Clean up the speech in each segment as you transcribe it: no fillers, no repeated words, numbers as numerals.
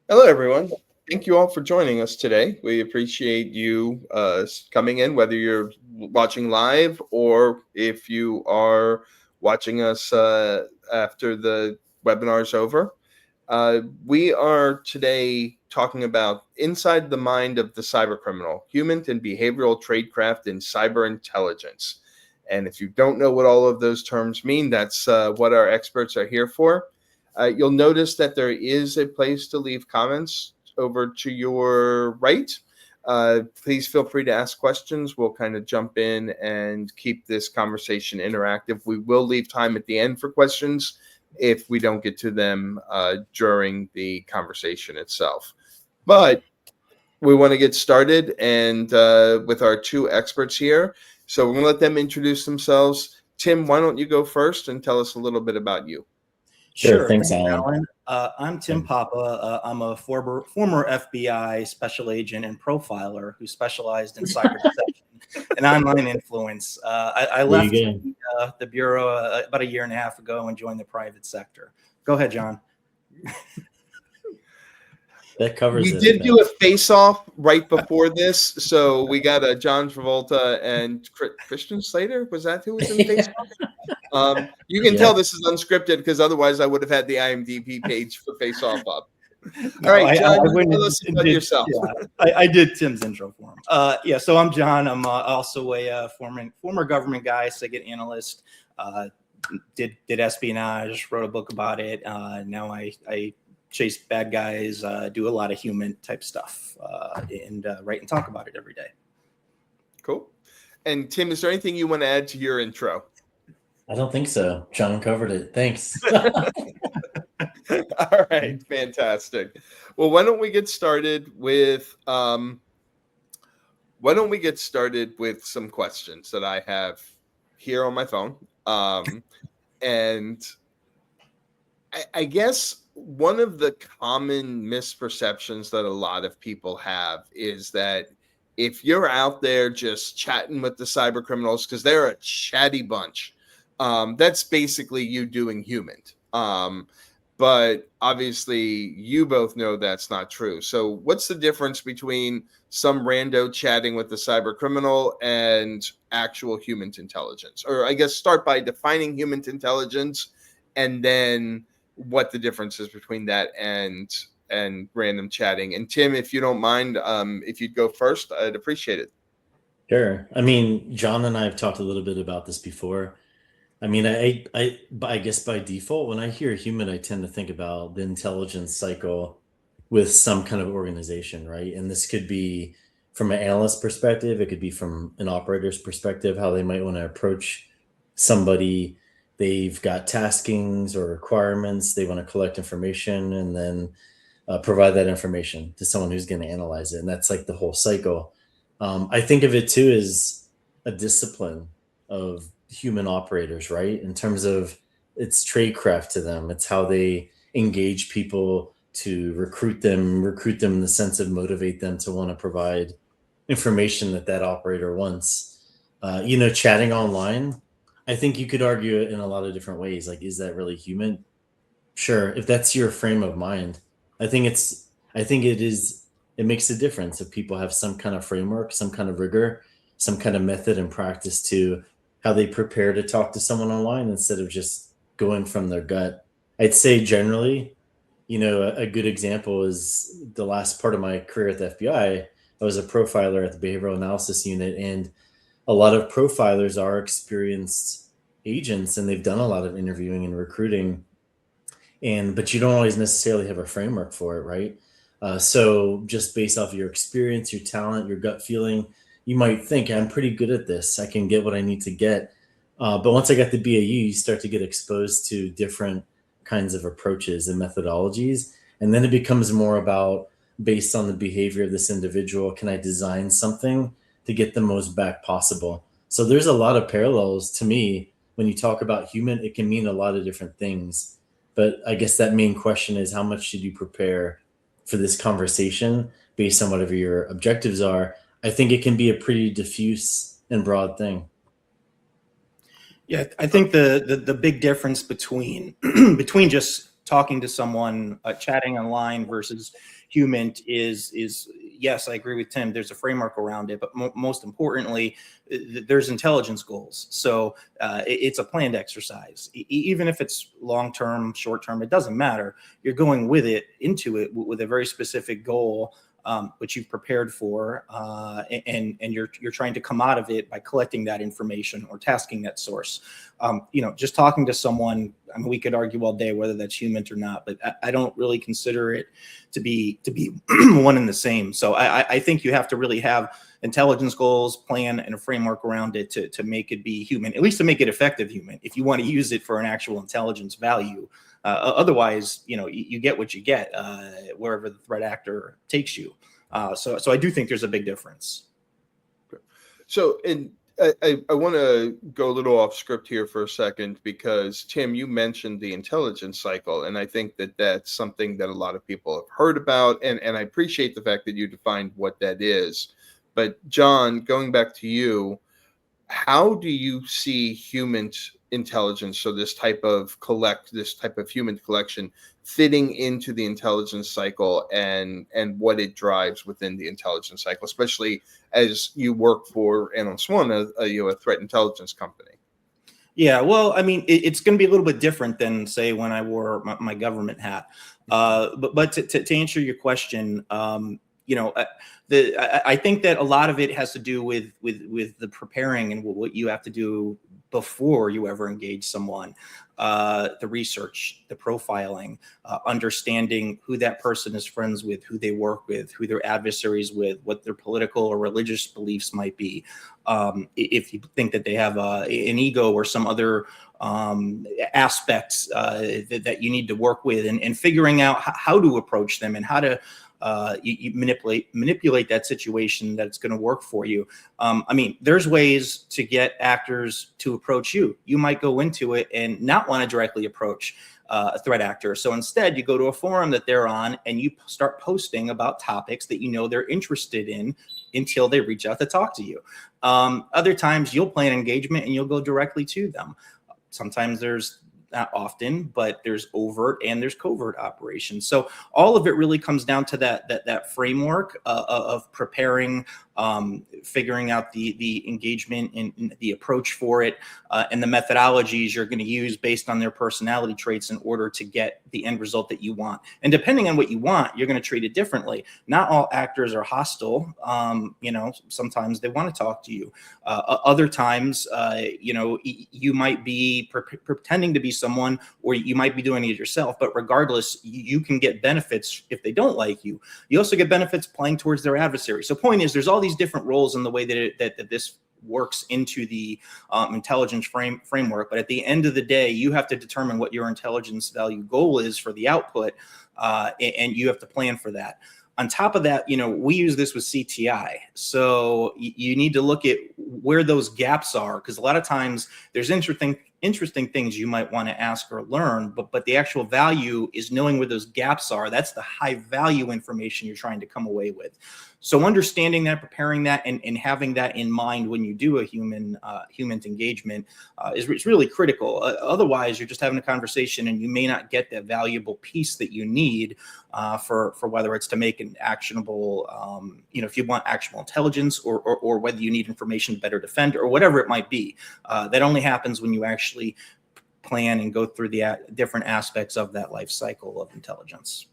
Hello, everyone. Thank you all for joining us today. We appreciate you coming in, whether you're watching live or if you are watching us after the webinar is over. We are today talking about inside the mind of the cybercriminal, human and behavioral tradecraft in cyber intelligence. And if you don't know what all of those terms mean, that's what our experts are here for. You'll notice that there is a place to leave comments over to your right. Please feel free to ask questions. We'll kind of jump in and keep this conversation interactive. We will leave time at the end for questions if we don't get to them during the conversation itself. But we want to get started and with our two experts here. So we're going to let them introduce themselves. Tim, why don't you go first and tell us a little bit about you? Sure. Thanks, Allan. I'm Tim Pappa. I'm a former FBI special agent and profiler who specialized in cyber detection and online influence. I left the Bureau about a year and a half ago and joined the private sector. Go ahead, John. That covers we it. We did do a face-off right before this, so we got a John Travolta and Christian Slater. Was that who was in face-off? You can tell this is unscripted because otherwise I would have had the IMDb page for face-off up. All right, John, tell us about yourself. Yeah, I did Tim's intro for him. So I'm John. I'm also a former government guy, SIGINT analyst. Did espionage, wrote a book about it. Now I chase bad guys, do a lot of HUMINT type stuff, and write and talk about it every day. Cool. And Tim, is there anything you want to add to your intro? I don't think so. John covered it. Thanks. All right, fantastic. Well, why don't we get started with some questions that I have here on my phone, and I guess one of the common misperceptions that a lot of people have is that if you're out there just chatting with the cyber criminals, because they're a chatty bunch, that's basically you doing HUMINT. But obviously you both know that's not true. So what's the difference between some rando chatting with the cyber criminal and actual HUMINT intelligence? Or I guess start by defining HUMINT intelligence and then what the difference is between that and random chatting. And Tim, if you don't mind, if you'd go first, I'd appreciate it. Sure. I mean, John and I have talked a little bit about this before. I mean, I guess by default, when I hear HUMINT, I tend to think about the intelligence cycle with some kind of organization, right? And this could be from an analyst perspective, it could be from an operator's perspective, how they might want to approach somebody. They've got taskings or requirements. They want to collect information and then provide that information to someone who's going to analyze it. And that's like the whole cycle. I think of it too as a discipline of human operators, right? In terms of it's tradecraft to them. It's how they engage people to recruit them in the sense of motivate them to want to provide information that operator wants. Chatting online, I think you could argue it in a lot of different ways. Like, is that really HUMINT? Sure. If that's your frame of mind, I think it makes a difference if people have some kind of framework, some kind of rigor, some kind of method and practice to how they prepare to talk to someone online instead of just going from their gut. I'd say generally, a good example is the last part of my career at the FBI. I was a profiler at the Behavioral Analysis Unit, and a lot of profilers are experienced agents and they've done a lot of interviewing and recruiting, but you don't always necessarily have a framework for it, right? So just based off of your experience, your talent, your gut feeling, you might think I'm pretty good at this. I can get what I need to get. But once I got the BAU, you start to get exposed to different kinds of approaches and methodologies. And then it becomes more about, based on the behavior of this individual, can I design something to get the most back possible? So there's a lot of parallels to me. When you talk about HUMINT, it can mean a lot of different things. But I guess that main question is, how much should you prepare for this conversation based on whatever your objectives are? I think it can be a pretty diffuse and broad thing. Yeah, I think the big difference between just talking to someone, chatting online versus HUMINT is yes, I agree with Tim. There's a framework around it, but most importantly, there's intelligence goals. So it's a planned exercise. Even if it's long-term, short-term, it doesn't matter. You're going into it with a very specific goal, which you've prepared for, and you're trying to come out of it by collecting that information or tasking that source. Just talking to someone, I mean, we could argue all day whether that's HUMINT or not, but I don't really consider it to be one and the same. So I think you have to really have intelligence goals, plan, and a framework around it to make it be HUMINT, at least to make it effective HUMINT, if you want to use it for an actual intelligence value. Otherwise, you get what you get wherever the threat actor takes you. So I do think there's a big difference. So, I want to go a little off script here for a second, because Tim, you mentioned the intelligence cycle, and I think that that's something that a lot of people have heard about, and I appreciate the fact that you defined what that is. But Jon, going back to you, how do you see HUMINT intelligence, so this type of HUMINT collection, fitting into the intelligence cycle and what it drives within the intelligence cycle, especially as you work for Allan Swan, a threat intelligence company? Yeah, well, I mean, it's going to be a little bit different than, say, when I wore my government hat. But to answer your question, I think that a lot of it has to do with the preparing and what you have to do before you ever engage someone, the research, the profiling, understanding who that person is friends with, who they work with, who their adversaries with, what their political or religious beliefs might be. If you think that they have an ego or some other aspects that you need to work with, and figuring out how to approach them and how to you manipulate that situation that's going to work for you. I mean, there's ways to get actors to approach you. You might go into it and not want to directly approach a threat actor. So instead, you go to a forum that they're on and you start posting about topics that they're interested in until they reach out to talk to you. Other times, you'll plan engagement and you'll go directly to them. Sometimes there's not often, but there's overt and there's covert operations. So all of it really comes down to that framework of preparing, figuring out the engagement and the approach for it, and the methodologies you're going to use based on their personality traits in order to get the end result that you want. And depending on what you want, you're going to treat it differently. Not all actors are hostile. Sometimes they want to talk to you. Other times, you might be pretending to be someone, or you might be doing it yourself. But regardless, you can get benefits if they don't like you. You also get benefits playing towards their adversary. So point is, there's all these different roles in the way that this works into the intelligence framework. But at the end of the day, you have to determine what your intelligence value goal is for the output, and you have to plan for that. On top of that, we use this with CTI. So you need to look at where those gaps are, because a lot of times there's interesting things you might want to ask or learn, but the actual value is knowing where those gaps are. That's the high value information you're trying to come away with. So understanding that, preparing that, and having that in mind when you do a HUMINT engagement is really critical. Otherwise, you're just having a conversation and you may not get that valuable piece that you need for whether it's to make an actionable, if you want actionable intelligence, or whether you need information to better defend, or whatever it might be. That only happens when you actually plan and go through the different aspects of that life cycle of intelligence.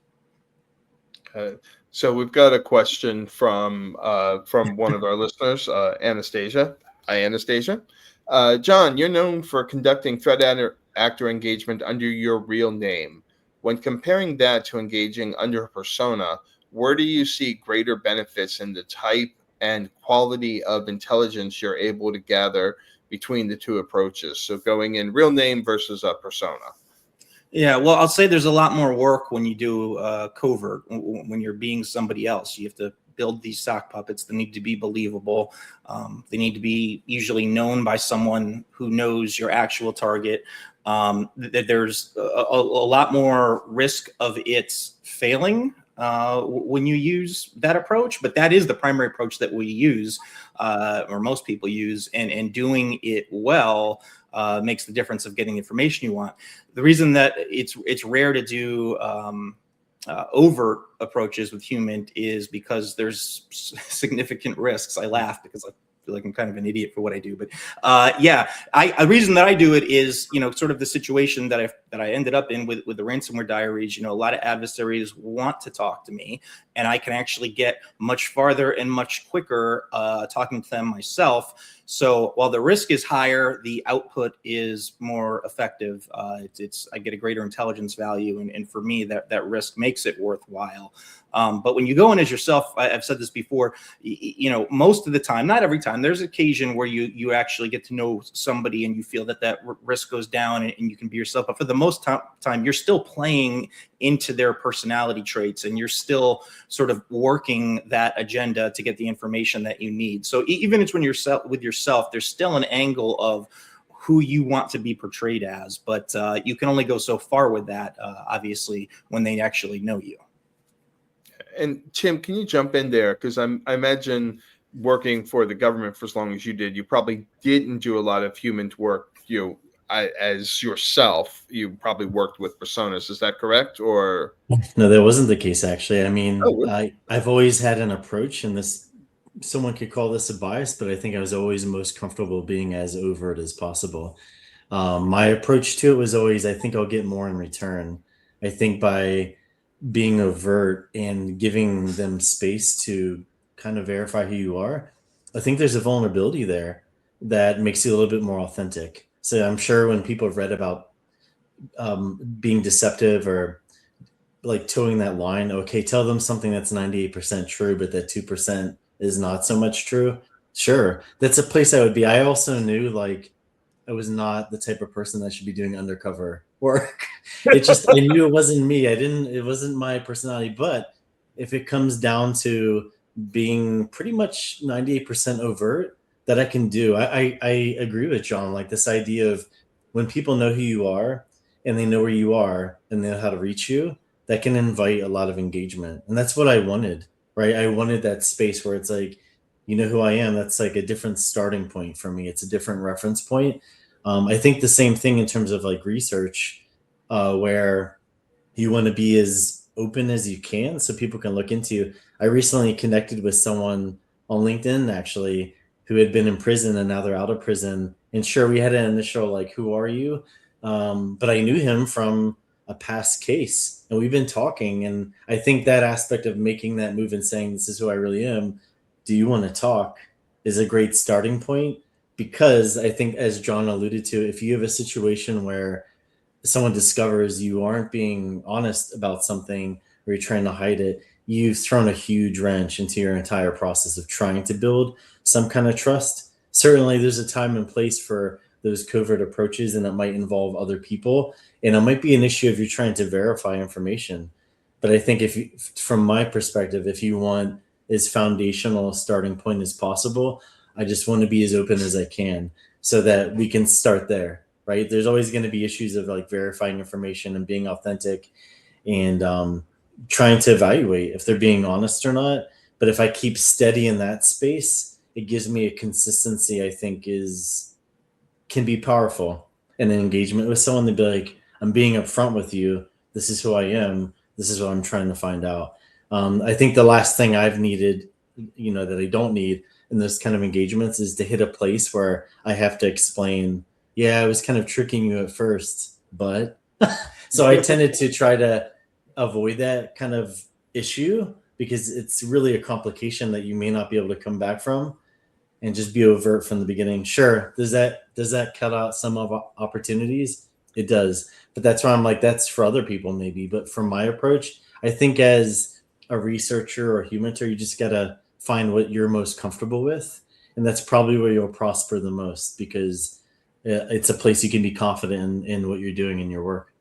So we've got a question from one of our listeners, Anastasia. Hi, Anastasia. Jon, you're known for conducting threat actor engagement under your real name. When comparing that to engaging under a persona, where do you see greater benefits in the type and quality of intelligence you're able to gather between the two approaches? So going in real name versus a persona. Yeah, well, I'll say there's a lot more work when you do covert, when you're being somebody else. You have to build these sock puppets that need to be believable. They need to be usually known by someone who knows your actual target. There's a lot more risk of it failing when you use that approach, but that is the primary approach that we use, or most people use, and doing it well makes the difference of getting the information you want. The reason that it's rare to do overt approaches with HUMINT is because there's significant risks. I laugh because I feel like I'm kind of an idiot for what I do, but the reason that I do it is, sort of the situation that I ended up in with the Ransomware Diaries. A lot of adversaries want to talk to me, and I can actually get much farther and much quicker talking to them myself. So while the risk is higher, the output is more effective. I get a greater intelligence value, and for me, that risk makes it worthwhile. But when you go in as yourself, I've said this before, most of the time, not every time, there's occasion where you actually get to know somebody and you feel that risk goes down and you can be yourself. But for the most time, you're still playing into their personality traits, and you're still sort of working that agenda to get the information that you need. So even it's when you're with yourself, there's still an angle of who you want to be portrayed as, but you can only go so far with that, obviously, when they actually know you. And Tim, can you jump in there? Because I imagine working for the government for as long as you did, you probably didn't do a lot of HUMINT work. As yourself, you probably worked with personas. Is that correct? Or no, that wasn't the case, actually. I mean, really? I've always had an approach, and someone could call this a bias, but I think I was always most comfortable being as overt as possible. My approach to it was always, I think I'll get more in return. I think by being overt and giving them space to kind of verify who you are, I think there's a vulnerability there that makes you a little bit more authentic. So I'm sure when people have read about being deceptive or like towing that line, okay, tell them something that's 98% true, but that 2% is not so much true. Sure, that's a place I would be. I also knew like I was not the type of person that should be doing undercover work. I knew it wasn't me. It wasn't my personality. But if it comes down to being pretty much 98% overt, that I can do. I agree with John. Like this idea of when people know who you are and they know where you are and they know how to reach you, that can invite a lot of engagement. And that's what I wanted, right? I wanted that space where it's like, you know who I am. That's like a different starting point for me. It's a different reference point. I think the same thing in terms of like research, where you want to be as open as you can so people can look into you. I recently connected with someone on LinkedIn, actually, who had been in prison and now they're out of prison. And sure, we had an initial like, who are you? But I knew him from a past case and we've been talking. And I think that aspect of making that move and saying, this is who I really am, do you want to talk, is a great starting point. Because I think, as John alluded to, if you have a situation where someone discovers you aren't being honest about something or you're trying to hide it, you've thrown a huge wrench into your entire process of trying to build some kind of trust. Certainly, there's a time and place for those covert approaches, and it might involve other people. And it might be an issue if you're trying to verify information. But I think from my perspective, if you want as foundational a starting point as possible, I just want to be as open as I can so that we can start there, right? There's always going to be issues of like verifying information and being authentic and trying to evaluate if they're being honest or not. But if I keep steady in that space, it gives me a consistency I think can be powerful. And an engagement with someone to be like, I'm being upfront with you. This is who I am. This is what I'm trying to find out. I think the last thing I've needed, that I don't need in those kind of engagements is to hit a place where I have to explain, yeah, I was kind of tricking you at first, but so I tended to try to avoid that kind of issue because it's really a complication that you may not be able to come back from, and just be overt from the beginning. Sure. Does that cut out some of opportunities? It does. But that's why I'm like, that's for other people maybe. But from my approach, I think as a researcher or humanitor, you just got to find what you're most comfortable with. And that's probably where you'll prosper the most because it's a place you can be confident in what you're doing in your work.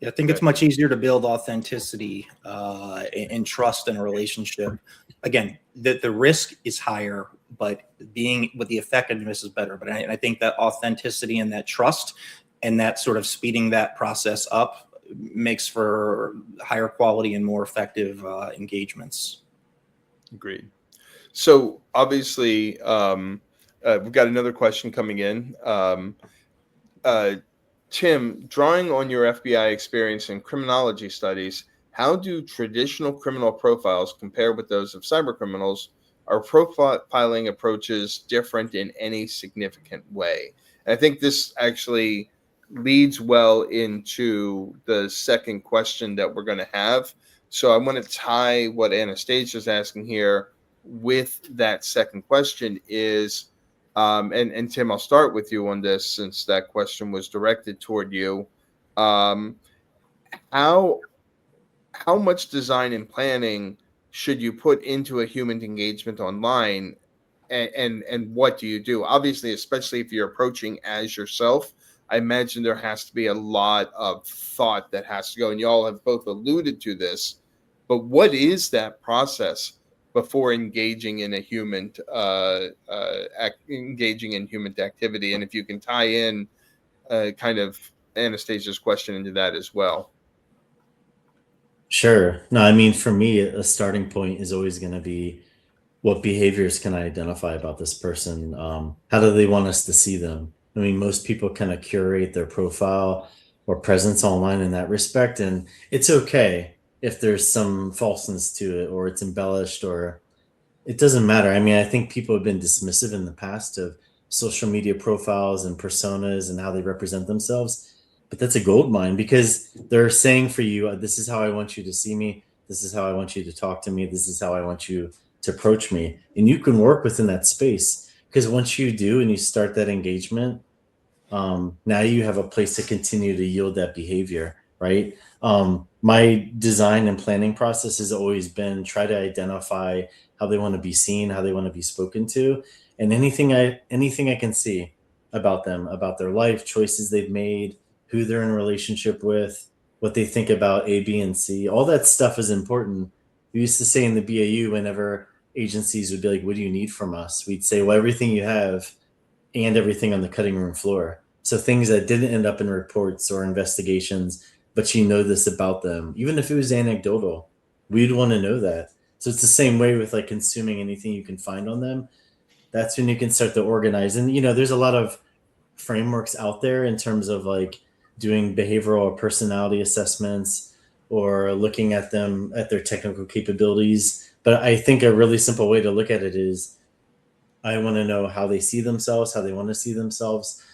Yeah, I think it's much easier to build authenticity and trust in a relationship. Again, the risk is higher, but the effectiveness is better. But I think that authenticity and that trust and that sort of speeding that process up makes for higher quality and more effective engagements. Agreed. So obviously, we've got another question coming in. Tim, drawing on your FBI experience in criminology studies, how do traditional criminal profiles compare with those of cybercriminals? Are profiling approaches different in any significant way? And I think this actually leads well into the second question that we're going to have. So I want to tie what Anastasia is asking here with that second question is, and Tim, I'll start with you on this since that question was directed toward you. How much design and planning should you put into a human engagement online, and what do you do? Obviously, especially if you're approaching as yourself, I imagine there has to be a lot of thought that has to go, and you all have both alluded to this. But what is that process before engaging in a human engaging in human activity? And if you can tie in kind of Anastasia's question into that as well. Sure. No, I mean, for me, a starting point is always going to be, what behaviors can I identify about this person? How do they want us to see them? I mean, most people kind of curate their profile or presence online in that respect, and it's okay if there's some falseness to it or it's embellished, or it doesn't matter. I mean, I think people have been dismissive in the past of social media profiles and personas and how they represent themselves. But that's a gold mine, because they're saying for you, this is how I want you to see me. This is how I want you to talk to me. This is how I want you to approach me. And you can work within that space, because once you do and you start that engagement, now you have a place to continue to yield that behavior, right? My design and planning process has always been try to identify how they want to be seen, how they want to be spoken to, and anything I can see about them, about their life choices they've made, who they're in a relationship with, what they think about A, B, and C. All that stuff is important. We used to say in the BAU, whenever agencies would be like, what do you need from us? We'd say, well, everything you have and everything on the cutting room floor. So things that didn't end up in reports or investigations, but you know this about them, even if it was anecdotal, we'd want to know that. So it's the same way with like consuming anything you can find on them. That's when you can start to organize. And, there's a lot of frameworks out there in terms of like doing behavioral or personality assessments or looking at them at their technical capabilities. But I think a really simple way to look at it is, I want to know how they see themselves, how they want to see themselves.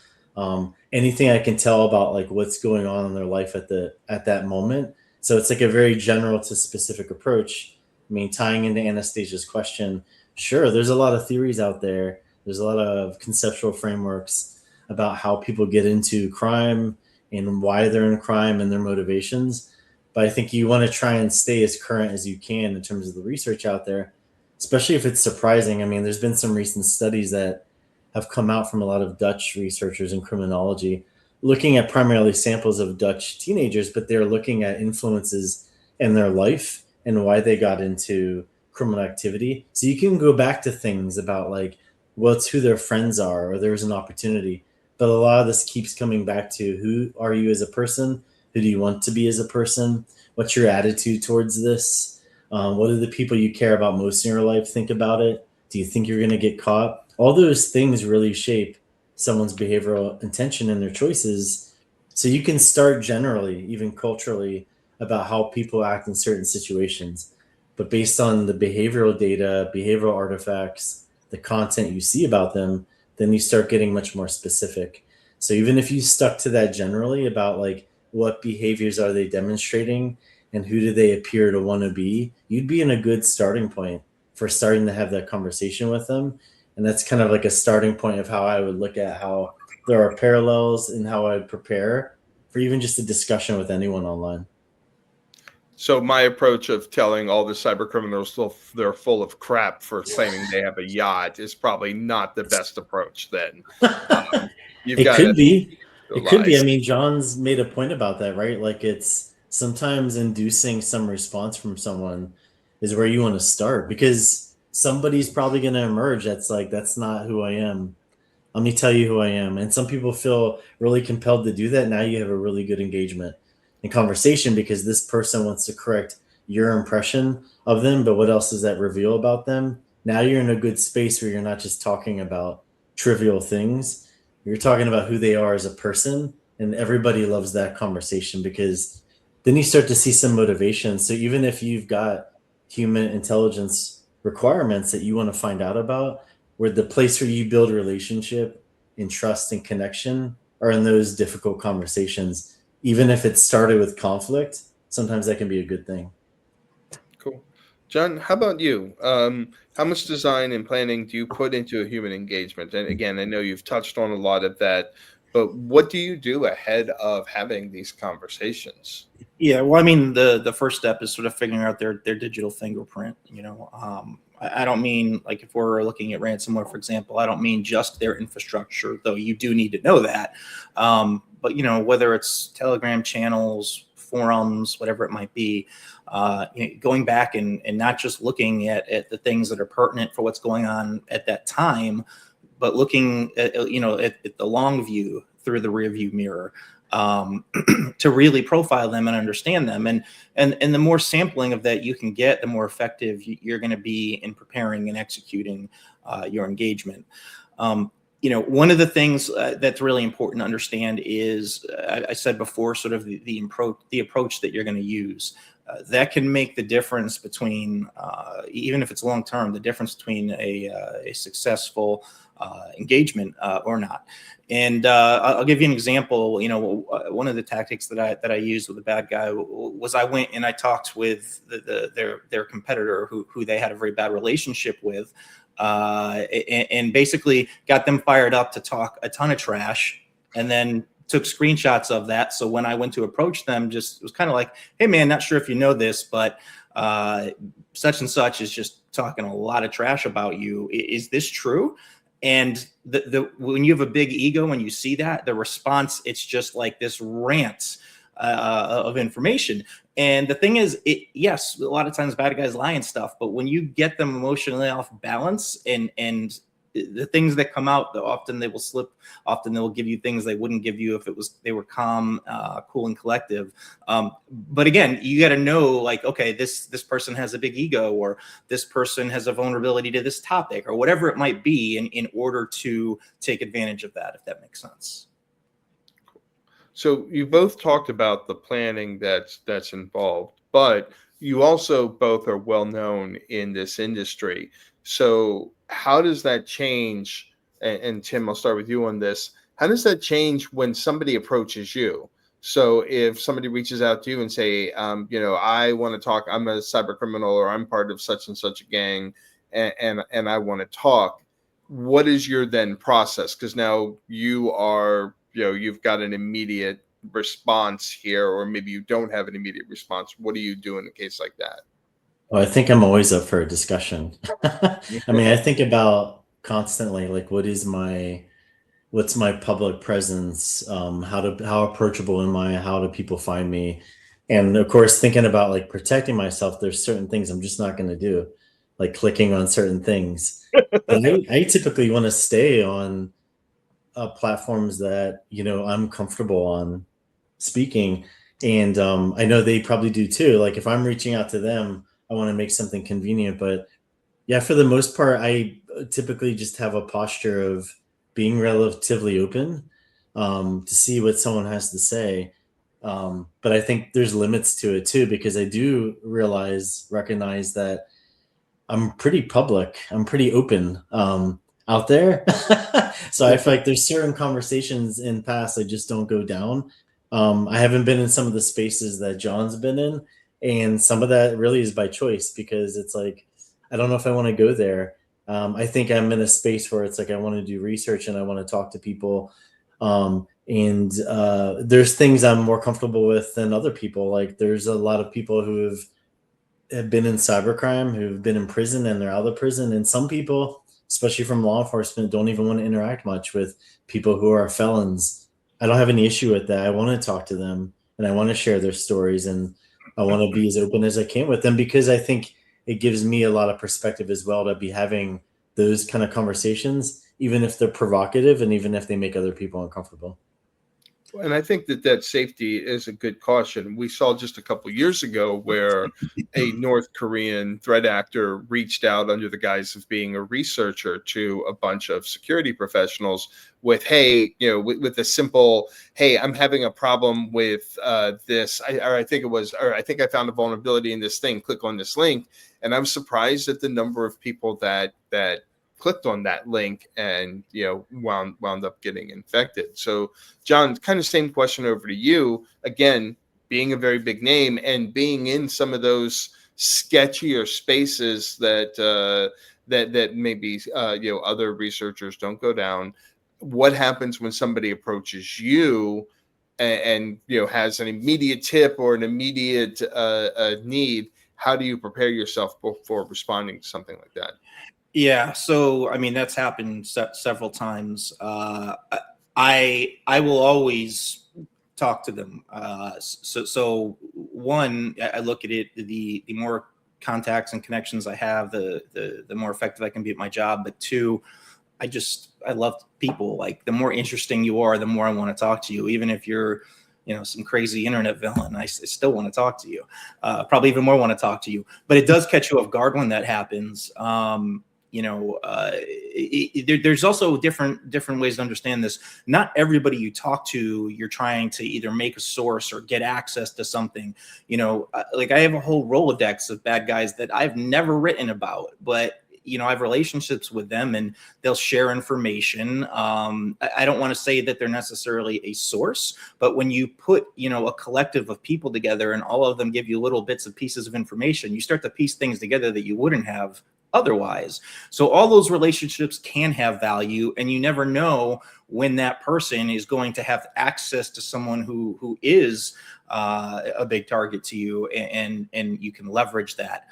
Anything I can tell about like what's going on in their life at that moment. So it's like a very general to specific approach. I mean, tying into Anastasia's question, sure, there's a lot of theories out there. There's a lot of conceptual frameworks about how people get into crime and why they're in crime and their motivations. But I think you want to try and stay as current as you can in terms of the research out there, especially if it's surprising. I mean, there's been some recent studies that have come out from a lot of Dutch researchers in criminology, looking at primarily samples of Dutch teenagers, but they're looking at influences in their life and why they got into criminal activity. So you can go back to things about like, well, it's who their friends are, or there's an opportunity. But a lot of this keeps coming back to, who are you as a person? Who do you want to be as a person? What's your attitude towards this? What do the people you care about most in your life think about it? Do you think you're going to get caught? All those things really shape someone's behavioral intention and their choices. So you can start generally, even culturally, about how people act in certain situations. But based on the behavioral data, behavioral artifacts, the content you see about them, then you start getting much more specific. So even if you stuck to that generally about like, what behaviors are they demonstrating and who do they appear to want to be, you'd be in a good starting point for starting to have that conversation with them. And that's kind of like a starting point of how I would look at how there are parallels in how I would prepare for even just a discussion with anyone online. So my approach of telling all the cyber criminals they're full of crap for claiming they have a yacht is probably not the best approach then. It could be. It could be. I mean, John's made a point about that, right? Like, it's sometimes inducing some response from someone is where you want to start, because somebody's probably going to emerge that's like, that's not who I am. Let me tell you who I am. And some people feel really compelled to do that. Now you have a really good engagement. in conversation because this person wants to correct your impression of them, but what else does that reveal about them? Now you're in a good space where you're not just talking about trivial things. You're talking about who they are as a person, and everybody loves that conversation because then you start to see some motivation. So even if you've got human intelligence requirements that you want to find out about, where the place where you build a relationship and trust and connection are in those difficult conversations, even if it started with conflict, sometimes that can be a good thing. Cool. Jon, how about you? How much design and planning do you put into a human engagement? And again, I know you've touched on a lot of that, but what do you do ahead of having these conversations? Yeah, well, I mean, the first step is sort of figuring out their digital fingerprint. I don't mean, like, if we're looking at ransomware, for example, I don't mean just their infrastructure, though you do need to know that. But whether it's Telegram channels, forums, whatever it might be, going back and not just looking at the things that are pertinent for what's going on at that time, but looking at the long view through the rear view mirror, to really profile them and understand them. And the more sampling of that you can get, the more effective you're going to be in preparing and executing your engagement. One of the things that's really important to understand is, I said before, sort of the approach that you're going to use. That can make the difference between, even if it's long term, the difference between a successful engagement or not. And I'll give you an example. One of the tactics that I used with a bad guy was I went and I talked with their competitor who they had a very bad relationship with, and basically got them fired up to talk a ton of trash, and then took screenshots of that. So when I went to approach them, just it was kind of like, hey man, not sure if you know this, but such and such is just talking a lot of trash about you. Is this true? And when you have a big ego, when you see that, the response, it's just like this rant of information. And the thing is, yes, a lot of times bad guys lie and stuff, but when you get them emotionally off balance and the things that come out, often they will slip. Often they'll give you things they wouldn't give you if they were calm, cool, and collective. But again, you got to know, like, okay, this person has a big ego, or this person has a vulnerability to this topic, or whatever it might be, in order to take advantage of that, if that makes sense. So you both talked about the planning that's involved, but you also both are well known in this industry. So how does that change? And Tim, I'll start with you on this. How does that change when somebody approaches you? So if somebody reaches out to you and say, I want to talk, I'm a cyber criminal, or I'm part of such and such a gang, and I want to talk, what is your then process? Because now you are, you've got an immediate response here, or maybe you don't have an immediate response. What do you do in a case like that? Well, I think I'm always up for a discussion. I mean, I think about constantly, like, what's my public presence? How approachable am I? How do people find me? And of course, thinking about, like, protecting myself, there's certain things I'm just not going to do, like clicking on certain things. But I typically want to stay on platforms that, I'm comfortable on speaking. And I know they probably do too. Like, if I'm reaching out to them, I want to make something convenient. But yeah, for the most part, I typically just have a posture of being relatively open to see what someone has to say. But I think there's limits to it too, because I do recognize that I'm pretty public. I'm pretty open out there. So I feel like there's certain conversations in past I just don't go down. I haven't been in some of the spaces that Jon's been in, and some of that really is by choice, because it's like, I don't know if I want to go there. I think I'm in a space where it's like, I want to do research and I want to talk to people. And there's things I'm more comfortable with than other people. Like, there's a lot of people who have been in cybercrime, who've been in prison and they're out of prison. And some people, especially from law enforcement, don't even want to interact much with people who are felons. I don't have any issue with that. I want to talk to them and I want to share their stories, and I want to be as open as I can with them, because I think it gives me a lot of perspective as well to be having those kind of conversations, even if they're provocative and even if they make other people uncomfortable. And I think that safety is a good caution. We saw just a couple years ago where a North Korean threat actor reached out under the guise of being a researcher to a bunch of security professionals with, hey, with a simple, hey, I'm having a problem with this. I think I found a vulnerability in this thing. Click on this link. And I was surprised at the number of people that clicked on that link and wound up getting infected. So Jon, kind of same question over to you again, being a very big name and being in some of those sketchier spaces that maybe other researchers don't go down. What happens when somebody approaches you and has an immediate tip or an immediate need? How do you prepare yourself before responding to something like that? Yeah, so I mean that's happened several times. I will always talk to them. So one, I look at it, the more contacts and connections I have, the more effective I can be at my job. But two, I love people. Like the more interesting you are, the more I want to talk to you, even if you're some crazy internet villain. I still want to talk to you. Probably even more want to talk to you. But it does catch you off guard when that happens. There's also different ways to understand this. Not everybody you talk to, you're trying to either make a source or get access to something. Like I have a whole Rolodex of bad guys that I've never written about, but I have relationships with them and they'll share information. I don't want to say that they're necessarily a source, but when you put, a collective of people together and all of them give you little bits and pieces of information, you start to piece things together that you wouldn't have otherwise. So all those relationships can have value, and you never know when that person is going to have access to someone who is a big target to you, and you can leverage that.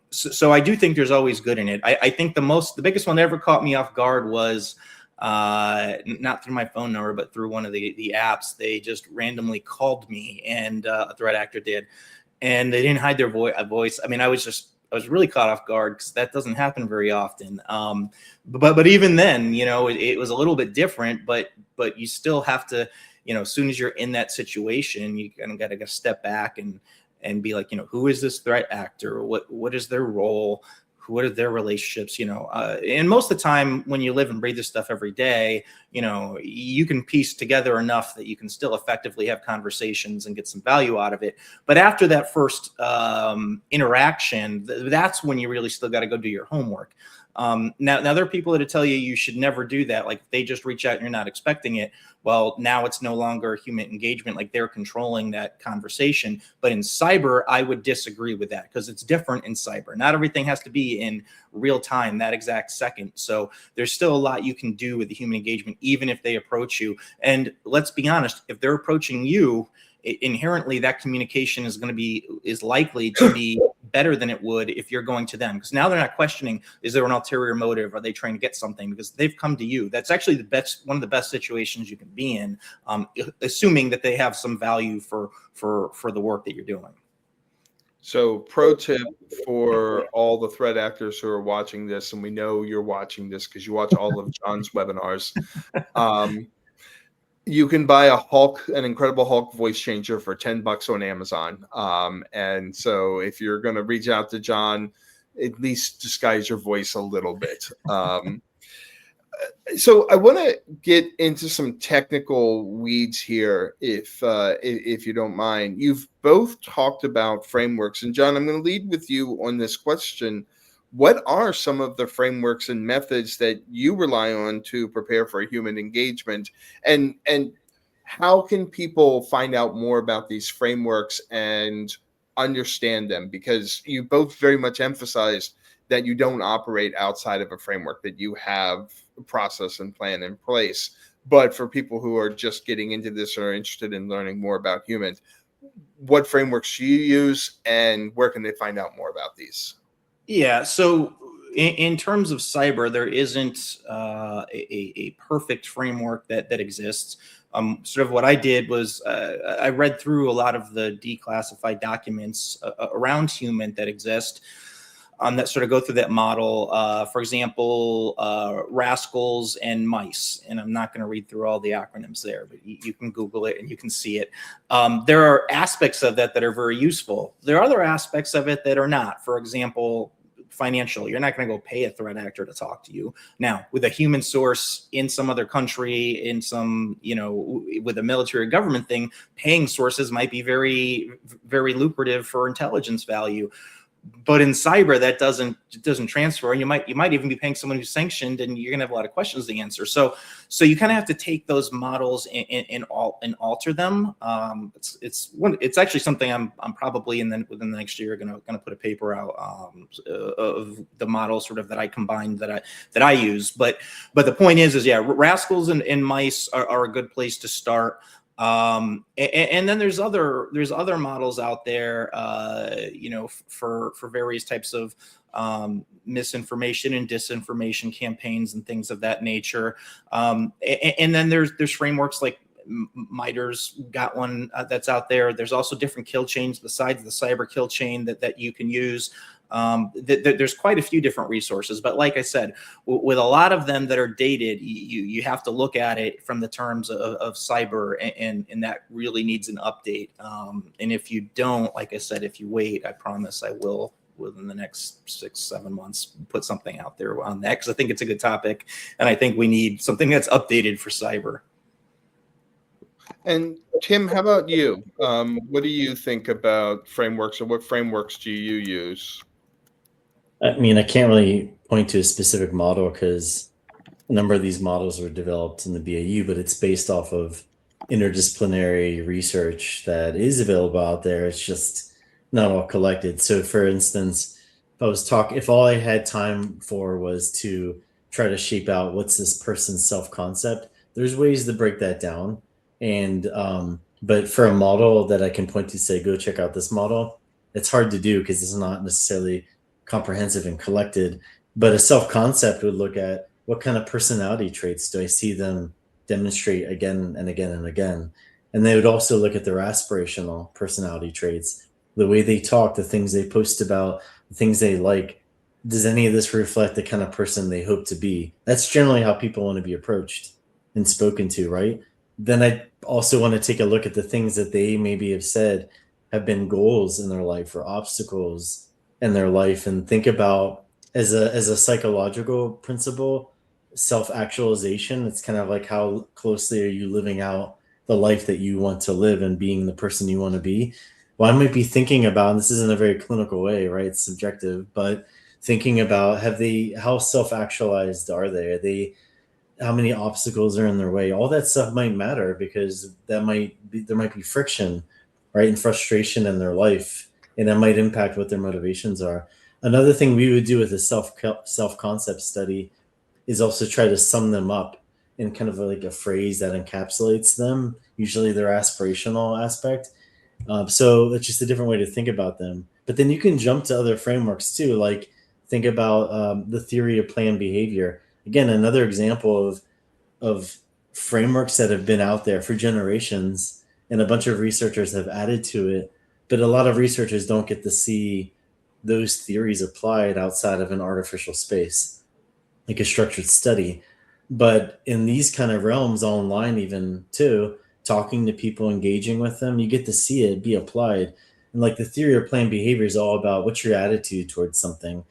So I do think there's always good in it. I think the biggest one that ever caught me off guard was not through my phone number, but through one of the apps. They just randomly called me, and a threat actor did, and they didn't hide their voice. I mean, I was really caught off guard because that doesn't happen very often. But even then, it was a little bit different, but you still have to, as soon as you're in that situation, you kind of got to step back and be like, who is this threat actor? What is their role? What are their relationships? And most of the time when you live and breathe this stuff every day, you can piece together enough that you can still effectively have conversations and get some value out of it. But after that first interaction, that's when you really still got to go do your homework. Now there are people that tell you should never do that. Like they just reach out and you're not expecting it. Well, now it's no longer human engagement. Like they're controlling that conversation. But in cyber, I would disagree with that because it's different in cyber. Not everything has to be in real time, that exact second. So there's still a lot you can do with the human engagement, even if they approach you. And let's be honest, if they're approaching you, inherently that communication is likely to be better than it would if you're going to them, because now they're not questioning, is there an ulterior motive, are they trying to get something, because they've come to you. That's actually one of the best situations you can be in, assuming that they have some value for the work that you're doing. So pro tip for all the threat actors who are watching this, and we know you're watching this because you watch all of Jon's webinars. You can buy an Incredible Hulk voice changer for $10 on Amazon. And so if you're going to reach out to Jon, at least disguise your voice a little bit. So I want to get into some technical weeds here, if you don't mind. You've both talked about frameworks, and Jon, I'm going to lead with you on this question. What are some of the frameworks and methods that you rely on to prepare for a human engagement? And how can people find out more about these frameworks and understand them? Because you both very much emphasized that you don't operate outside of a framework, that you have a process and plan in place. But for people who are just getting into this or are interested in learning more about HUMINT, what frameworks do you use and where can they find out more about these? Yeah, so in terms of cyber, there isn't a perfect framework that exists. Sort of what I did was I read through a lot of the declassified documents around HUMINT that exist. that sort of go through that model. For example, rascals and mice. And I'm not going to read through all the acronyms there, but you can Google it and you can see it. There are aspects of that are very useful. There are other aspects of it that are not. For example, financial. You're not going to go pay a threat actor to talk to you. Now, with a human source in some other country, in some, with a military or government thing, paying sources might be very, very lucrative for intelligence value. But in cyber, that doesn't transfer, and you might even be paying someone who's sanctioned, and you're gonna have a lot of questions to answer. So you kind of have to take those models and alter them. It's actually something I'm probably within the next year gonna put a paper out of the model sort of that I combined that I use. But the point is yeah, rascals and mice are a good place to start. And then there's other models out there, for various types of misinformation and disinformation campaigns and things of that nature. And then there's frameworks like MITRE's got one that's out there. There's also different kill chains besides the cyber kill chain that you can use. There's quite a few different resources, but like I said, with a lot of them that are dated, you have to look at it from the terms of cyber, and that really needs an update. And if you don't, like I said, if you wait, I promise I will, within the next 6-7 months, put something out there on that, because I think it's a good topic, and I think we need something that's updated for cyber. And Tim, how about you? What do you think about frameworks, or what frameworks do you use? I mean, I can't really point to a specific model because a number of these models were developed in the BAU, but it's based off of interdisciplinary research that is available out there. It's just not all collected. So for instance, if all I had time for was to try to shape out what's this person's self-concept, there's ways to break that down. And but for a model that I can point to, say, go check out this model, it's hard to do because it's not necessarily comprehensive and collected. But a self-concept would look at what kind of personality traits do I see them demonstrate again and again and again. And they would also look at their aspirational personality traits, the way they talk, the things they post about, the things they like. Does any of this reflect the kind of person they hope to be? That's generally how people want to be approached and spoken to, right? Then I also want to take a look at the things that they maybe have said have been goals in their life or obstacles in their life, and think about as a psychological principle, self-actualization. It's kind of like, how closely are you living out the life that you want to live and being the person you want to be? Well, I might be thinking about, and this isn't a very clinical way, right? It's subjective, but thinking about, how self-actualized are they? How many obstacles are in their way? All that stuff might matter, because there might be friction, right, and frustration in their life, and that might impact what their motivations are. Another thing we would do with a self-concept study is also try to sum them up in kind of like a phrase that encapsulates them, usually their aspirational aspect. So it's just a different way to think about them. But then you can jump to other frameworks too, like think about the theory of planned behavior. Again, another example of frameworks that have been out there for generations, and a bunch of researchers have added to it, but a lot of researchers don't get to see those theories applied outside of an artificial space, like a structured study. But in these kind of realms, online even too, talking to people, engaging with them, you get to see it be applied. And like the theory of planned behavior is all about what's your attitude towards something.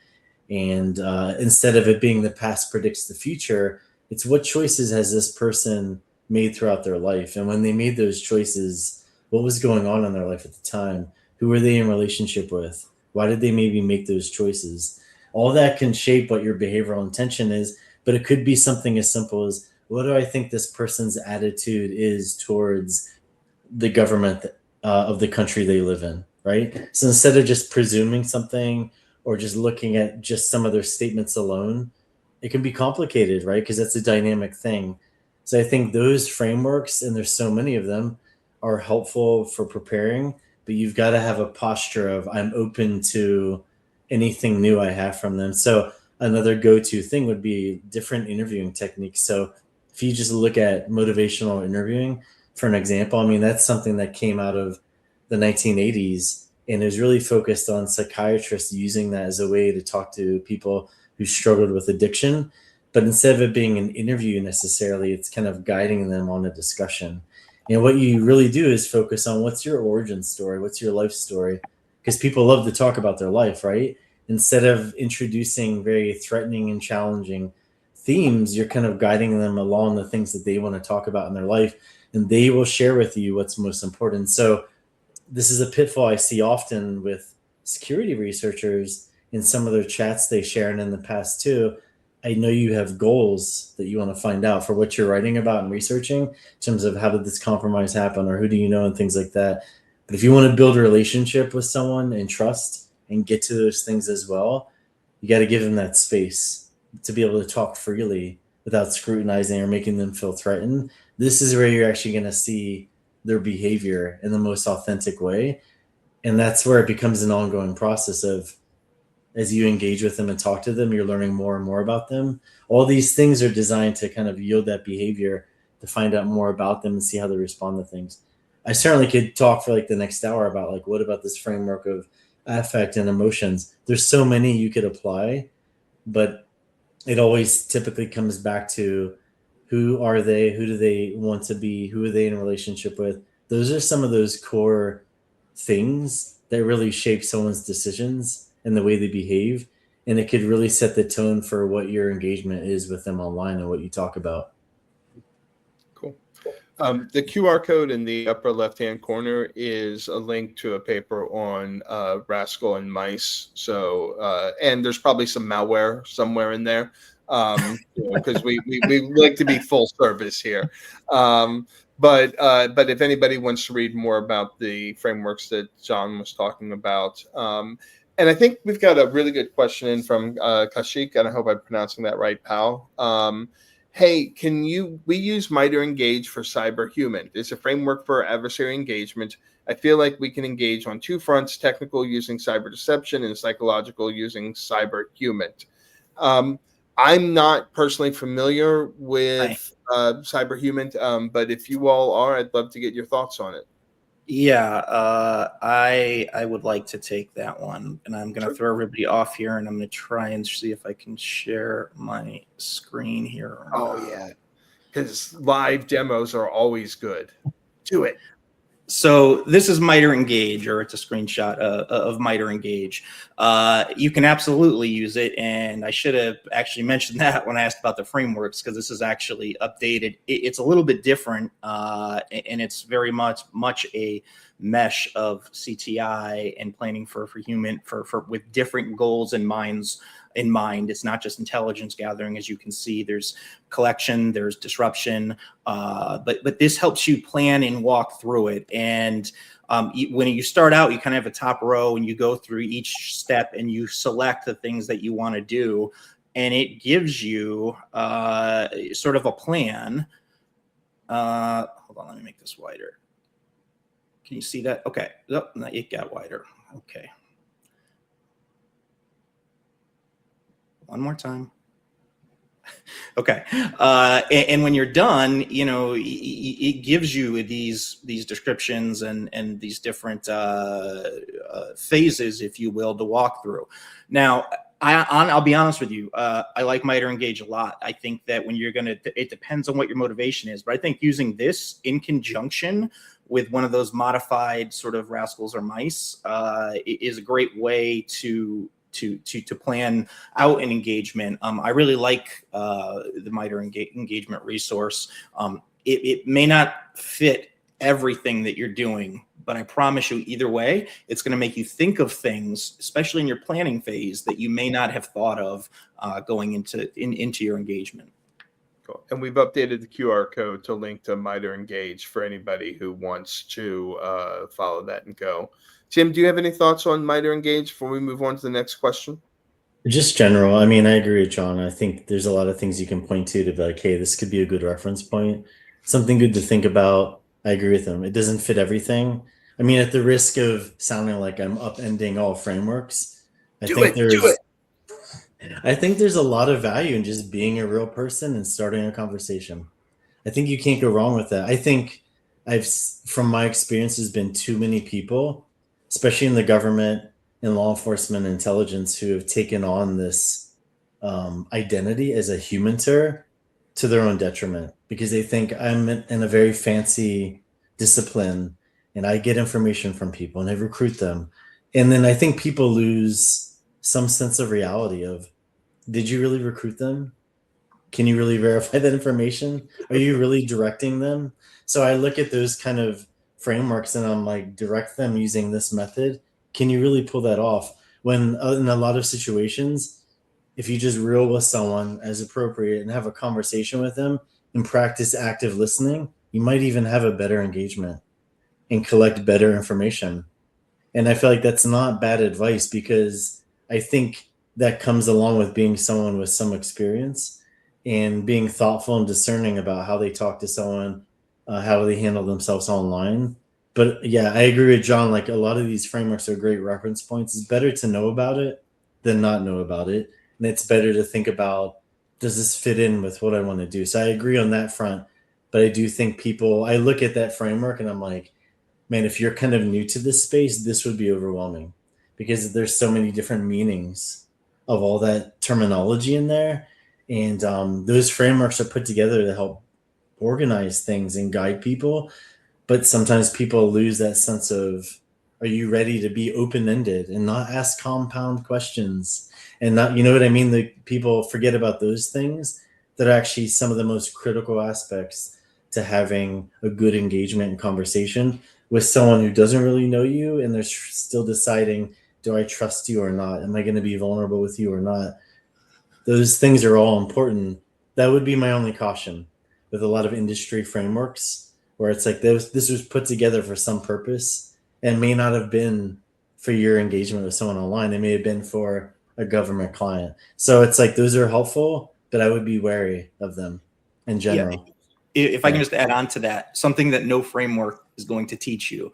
And instead of it being the past predicts the future, it's what choices has this person made throughout their life. And when they made those choices, what was going on in their life at the time? Who were they in relationship with? Why did they maybe make those choices? All that can shape what your behavioral intention is, but it could be something as simple as, what do I think this person's attitude is towards the government of the country they live in, right? So instead of just presuming something or just looking at just some of their statements alone, it can be complicated, right? Because that's a dynamic thing. So I think those frameworks, and there's so many of them, are helpful for preparing, but you've got to have a posture of, I'm open to anything new I have from them. So another go-to thing would be different interviewing techniques. So if you just look at motivational interviewing, for an example, I mean, that's something that came out of the 1980s, And it was really focused on psychiatrists using that as a way to talk to people who struggled with addiction. But instead of it being an interview necessarily, it's kind of guiding them on a discussion. And what you really do is focus on what's your origin story, what's your life story, because people love to talk about their life, right? Instead of introducing very threatening and challenging themes, you're kind of guiding them along the things that they want to talk about in their life, and they will share with you what's most important. So this is a pitfall I see often with security researchers in some of their chats they shared in the past too. I know you have goals that you want to find out for what you're writing about and researching in terms of how did this compromise happen or who do you know and things like that. But if you want to build a relationship with someone and trust and get to those things as well, you got to give them that space to be able to talk freely without scrutinizing or making them feel threatened. This is where you're actually going to see their behavior in the most authentic way. And that's where it becomes an ongoing process of, as you engage with them and talk to them, you're learning more and more about them. All these things are designed to kind of yield that behavior, to find out more about them and see how they respond to things. I certainly could talk for like the next hour about like, what about this framework of affect and emotions? There's so many you could apply, but it always typically comes back to who are they? Who do they want to be? Who are they in a relationship with? Those are some of those core things that really shape someone's decisions and the way they behave. And it could really set the tone for what your engagement is with them online and what you talk about. Cool. The QR code in the upper left-hand corner is a link to a paper on Rascal and mice. So, and there's probably some malware somewhere in there, because we like to be full service here. But if anybody wants to read more about the frameworks that Jon was talking about, and I think we've got a really good question in from Kashik, and I hope I'm pronouncing that right, pal. Hey, we use MITRE Engage for CyberHUMINT. It's a framework for adversary engagement. I feel like we can engage on two fronts, technical using cyber deception and psychological using CyberHUMINT. I'm not personally familiar with CyberHUMINT, but if you all are, I'd love to get your thoughts on it. Yeah, I would like to take that one, and I'm going to throw everybody off here, and I'm going to try and see if I can share my screen here. Oh, yeah, because live demos are always good. Do it. So this is MITRE Engage, or it's a screenshot of MITRE Engage. You can absolutely use it, and I should have actually mentioned that when I asked about the frameworks, because this is actually updated. It's a little bit different, and it's very much a mesh of CTI and planning for HUMINT for with different goals and minds in mind. It's not just intelligence gathering, as you can see. There's collection, there's disruption, but this helps you plan and walk through it. And when you start out, you kind of have a top row, and you go through each step, and you select the things that you want to do, and it gives you sort of a plan. Hold on, let me make this wider. Can you see that? Okay, oh, it got wider. Okay. One more time. Okay. And when you're done, it gives you these descriptions and these different phases, if you will, to walk through. Now, I'll be honest with you. I like MITRE Engage a lot. I think that when you're it depends on what your motivation is, but I think using this in conjunction with one of those modified sort of rascals or mice is a great way to plan out an engagement. I really like the MITRE engagement resource. It may not fit everything that you're doing, but I promise you, either way, it's going to make you think of things, especially in your planning phase, that you may not have thought of going into your engagement. Cool. And we've updated the QR code to link to MITRE Engage for anybody who wants to follow that and go. Tim, do you have any thoughts on MITRE Engage before we move on to the next question? Just general. I mean, I agree with Jon. I think there's a lot of things you can point to be like, hey, this could be a good reference point. Something good to think about. I agree with him. It doesn't fit everything. I mean, at the risk of sounding like I'm upending all frameworks, I think there's a lot of value in just being a real person and starting a conversation. I think you can't go wrong with that. I think from my experience, there's been too many people especially in the government and law enforcement and intelligence, who have taken on this identity as a humanter to their own detriment, because they think I'm in a very fancy discipline and I get information from people and I recruit them. And then I think people lose some sense of reality of, did you really recruit them? Can you really verify that information? Are you really directing them? So I look at those kind of frameworks and I'm like, direct them using this method. Can you really pull that off? When in a lot of situations, if you just reel with someone as appropriate and have a conversation with them and practice active listening, you might even have a better engagement and collect better information. And I feel like that's not bad advice, because I think that comes along with being someone with some experience and being thoughtful and discerning about how they talk to someone, how they handle themselves online. But yeah, I agree with John. Like, a lot of these frameworks are great reference points. It's better to know about it than not know about it. And it's better to think about, does this fit in with what I want to do? So I agree on that front. But I do think people, I look at that framework and I'm like, man, if you're kind of new to this space, this would be overwhelming, because there's so many different meanings of all that terminology in there. And those frameworks are put together to help organize things and guide people. But sometimes people lose that sense of, are you ready to be open-ended and not ask compound questions? And not, you know what I mean? The people forget about those things that are actually some of the most critical aspects to having a good engagement and conversation with someone who doesn't really know you, and they're still deciding, do I trust you or not? Am I going to be vulnerable with you or not? Those things are all important. That would be my only caution with a lot of industry frameworks, where it's like this was put together for some purpose and may not have been for your engagement with someone online. It may have been for a government client. So it's like, those are helpful, but I would be wary of them in general. Yeah. If I can just add on to that, something that no framework is going to teach you,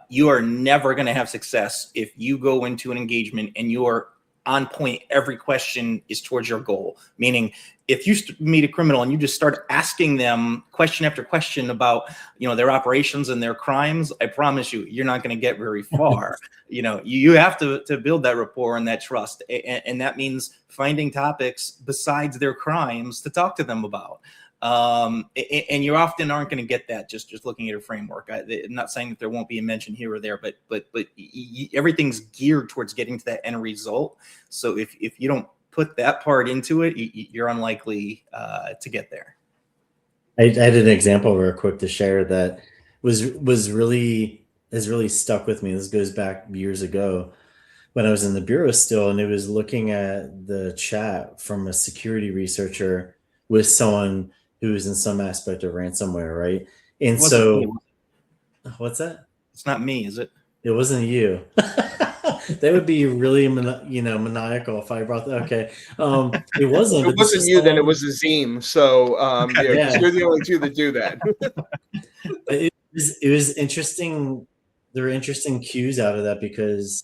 you are never going to have success if you go into an engagement and you're on point. Every question is towards your goal. Meaning, if you meet a criminal and you just start asking them question after question about, their operations and their crimes, I promise you, you're not going to get very far. You have to build that rapport and that trust. And that means finding topics besides their crimes to talk to them about. And you often aren't going to get that just looking at a framework. I'm not saying that there won't be a mention here or there, but everything's geared towards getting to that end result. So if you don't put that part into it, you're unlikely to get there. I had an example real quick to share that has really stuck with me. This goes back years ago when I was in the bureau still, and it was looking at the chat from a security researcher with someone who is in some aspect of ransomware, right? And so, what's that? It's not me, is it? It wasn't you. That would be really, maniacal if I brought that. Okay, it wasn't. If it wasn't you, then it was Azim. So, yeah. You're the only two that do that. It was interesting. There were interesting cues out of that, because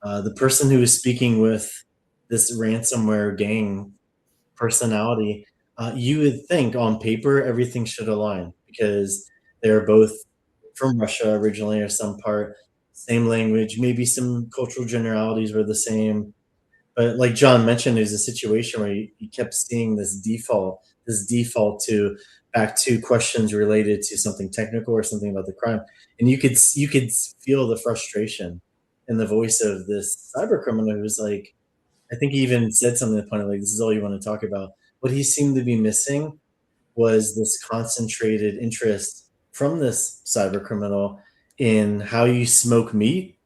the person who was speaking with this ransomware gang personality, you would think on paper everything should align, because they're both from Russia originally, or some part, same language, maybe some cultural generalities were the same. But like John mentioned, there's a situation where you kept seeing this default to back to questions related to something technical or something about the crime. And you could feel the frustration in the voice of this cyber criminal who was like, I think he even said something to the point of like, this is all you want to talk about. What he seemed to be missing was this concentrated interest from this cyber criminal in how you smoke meat,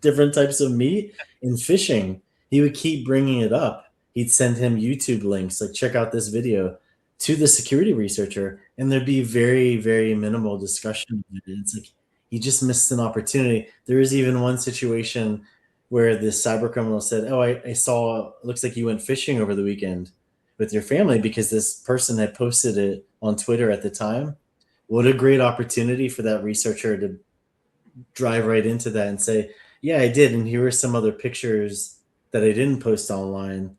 different types of meat, and fishing. He would keep bringing it up. He'd send him YouTube links, like, check out this video, to the security researcher, and there'd be very, very minimal discussion. It's like, he just missed an opportunity. There was even one situation where this cyber criminal said, oh, I saw, it looks like you went fishing over the weekend with your family, because this person had posted it on Twitter at the time. What a great opportunity for that researcher to drive right into that and say, yeah, I did. And here are some other pictures that I didn't post online.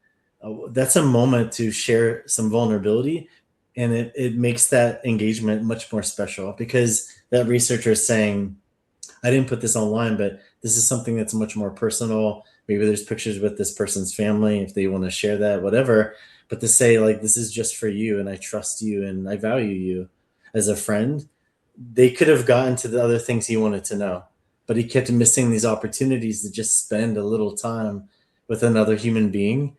That's a moment to share some vulnerability. And it makes that engagement much more special, because that researcher is saying, I didn't put this online, but this is something that's much more personal. Maybe there's pictures with this person's family if they want to share that, whatever. But to say, like, this is just for you and I trust you and I value you as a friend, they could have gotten to the other things he wanted to know. But he kept missing these opportunities to just spend a little time with another human being.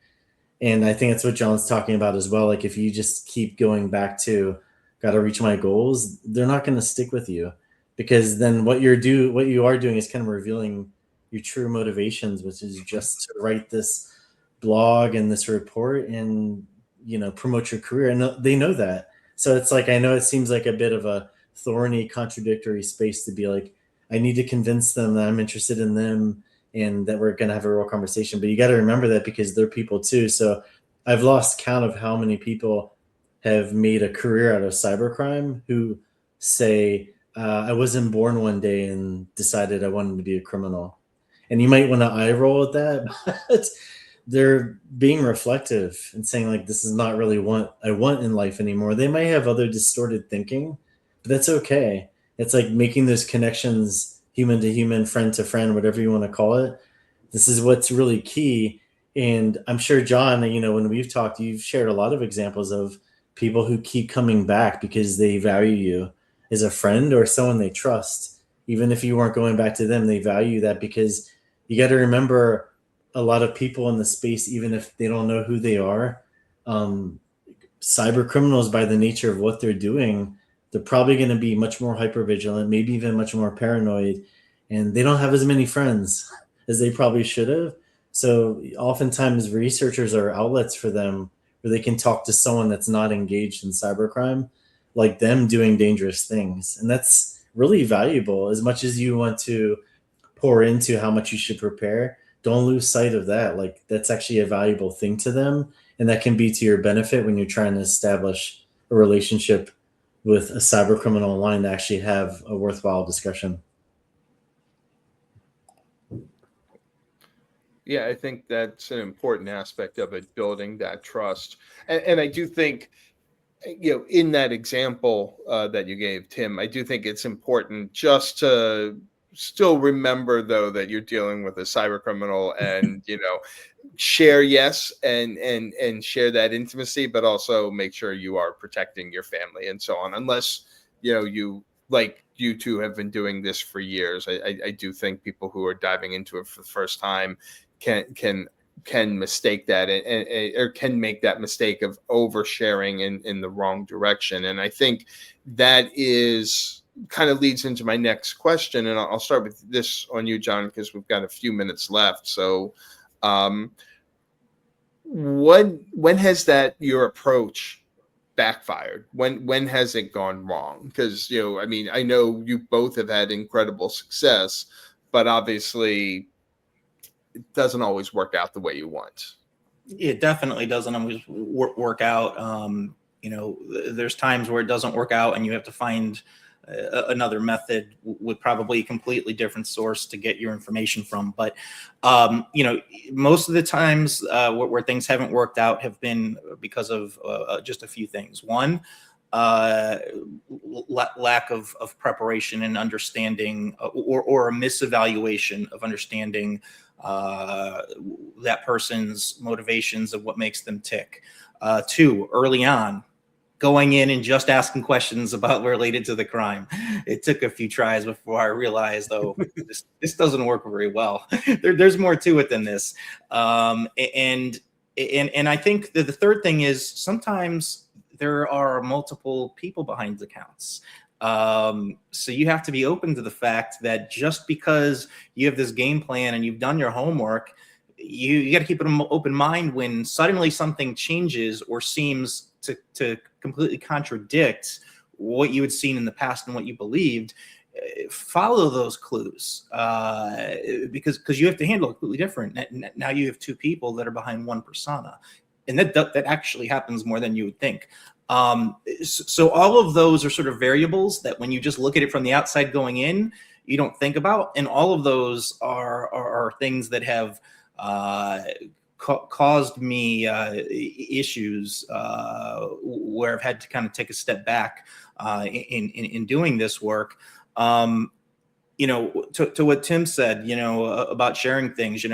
And I think that's what John's talking about as well. Like, if you just keep going back to, got to reach my goals, they're not going to stick with you, because then what you are doing is kind of revealing your true motivations, which is just to write this blog and this report and, promote your career. And they know that. So it's like, I know it seems like a bit of a thorny, contradictory space to be like, I need to convince them that I'm interested in them and that we're going to have a real conversation. But you got to remember that because they're people too. So I've lost count of how many people have made a career out of cybercrime who say, I wasn't born one day and decided I wanted to be a criminal. And you might want to eye roll at that, but they're being reflective and saying, like, this is not really what I want in life anymore. They might have other distorted thinking, but that's okay. It's like making those connections, human to human, friend to friend, whatever you want to call it. This is what's really key. And I'm sure, John, when we've talked, you've shared a lot of examples of people who keep coming back because they value you as a friend or someone they trust. Even if you weren't going back to them, they value that, because you got to remember, a lot of people in the space, even if they don't know who they are, cyber criminals, by the nature of what they're doing, they're probably going to be much more hypervigilant, maybe even much more paranoid, and they don't have as many friends as they probably should have. So oftentimes researchers are outlets for them where they can talk to someone that's not engaged in cybercrime, like them doing dangerous things. And that's really valuable. As much as you want to pour into how much you should prepare, don't lose sight of that. Like, that's actually a valuable thing to them. And that can be to your benefit when you're trying to establish a relationship with a cyber criminal online to actually have a worthwhile discussion. Yeah, I think that's an important aspect of it, building that trust. And I do think, in that example that you gave, Tim, I do think it's important just to still remember, though, that you're dealing with a cyber criminal, and share, yes, and share that intimacy, but also make sure you are protecting your family and so on. Unless you, like you two, have been doing this for years. I do think people who are diving into it for the first time can mistake that, or can make that mistake of oversharing in the wrong direction. And I think that is kind of leads into my next question, and I'll start with this on you, John, because we've got a few minutes left. So when has that, your approach, backfired? When has it gone wrong? Because I know you both have had incredible success, but obviously it doesn't always work out the way you want. It definitely doesn't always work out. There's times where it doesn't work out and you have to find another method with probably a completely different source to get your information from. But, most of the times where things haven't worked out have been because of just a few things. One, lack of preparation and understanding, or a misevaluation of understanding that person's motivations of what makes them tick. Two, early on, going in and just asking questions about related to the crime. It took a few tries before I realized, this doesn't work very well. There's more to it than this. And I think that the third thing is, sometimes there are multiple people behind accounts. So you have to be open to the fact that just because you have this game plan and you've done your homework, you got to keep an open mind when suddenly something changes or seems to completely contradict what you had seen in the past and what you believed. Follow those clues, because you have to handle it completely different. Now you have two people that are behind one persona, and that actually happens more than you would think. So all of those are sort of variables that when you just look at it from the outside going in, you don't think about. And all of those are things that have caused me issues where I've had to kind of take a step back in doing this work. to what Tim said, about sharing things, I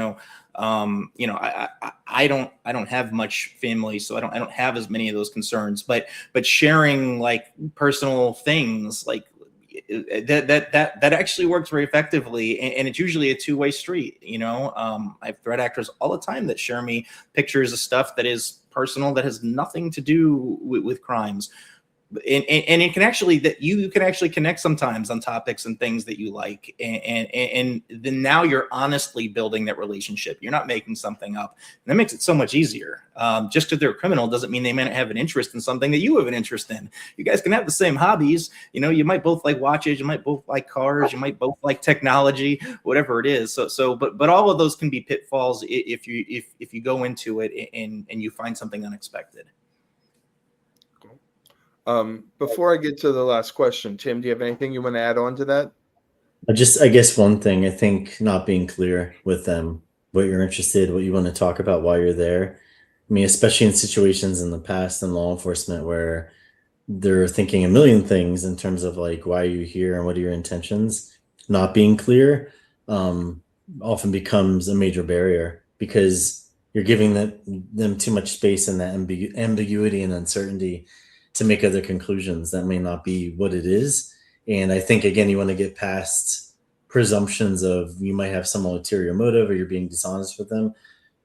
don't have much family, so I don't have as many of those concerns, but sharing like personal things like that actually works very effectively, and it's usually a two-way street. I have threat actors all the time that share me pictures of stuff that is personal, that has nothing to do with crimes. And it can actually, that you can actually connect sometimes on topics and things that you like, and then now you're honestly building that relationship. You're not making something up, and that makes it so much easier. Just because they're a criminal doesn't mean they may not have an interest in something that you have an interest in. You guys can have the same hobbies. You might both like watches, you might both like cars, you might both like technology, whatever it is. But all of those can be pitfalls if you go into it and you find something unexpected. Before I get to the last question, Tim, do you have anything you want to add on to that? I guess one thing, I think not being clear with them, what you're interested, what you want to talk about while you're there. I mean, especially in situations in the past in law enforcement where they're thinking a million things in terms of like, why are you here and what are your intentions? Not being clear often becomes a major barrier, because you're giving them too much space in that ambiguity and uncertainty to make other conclusions that may not be what it is. And I think, again, you want to get past presumptions of you might have some ulterior motive or you're being dishonest with them,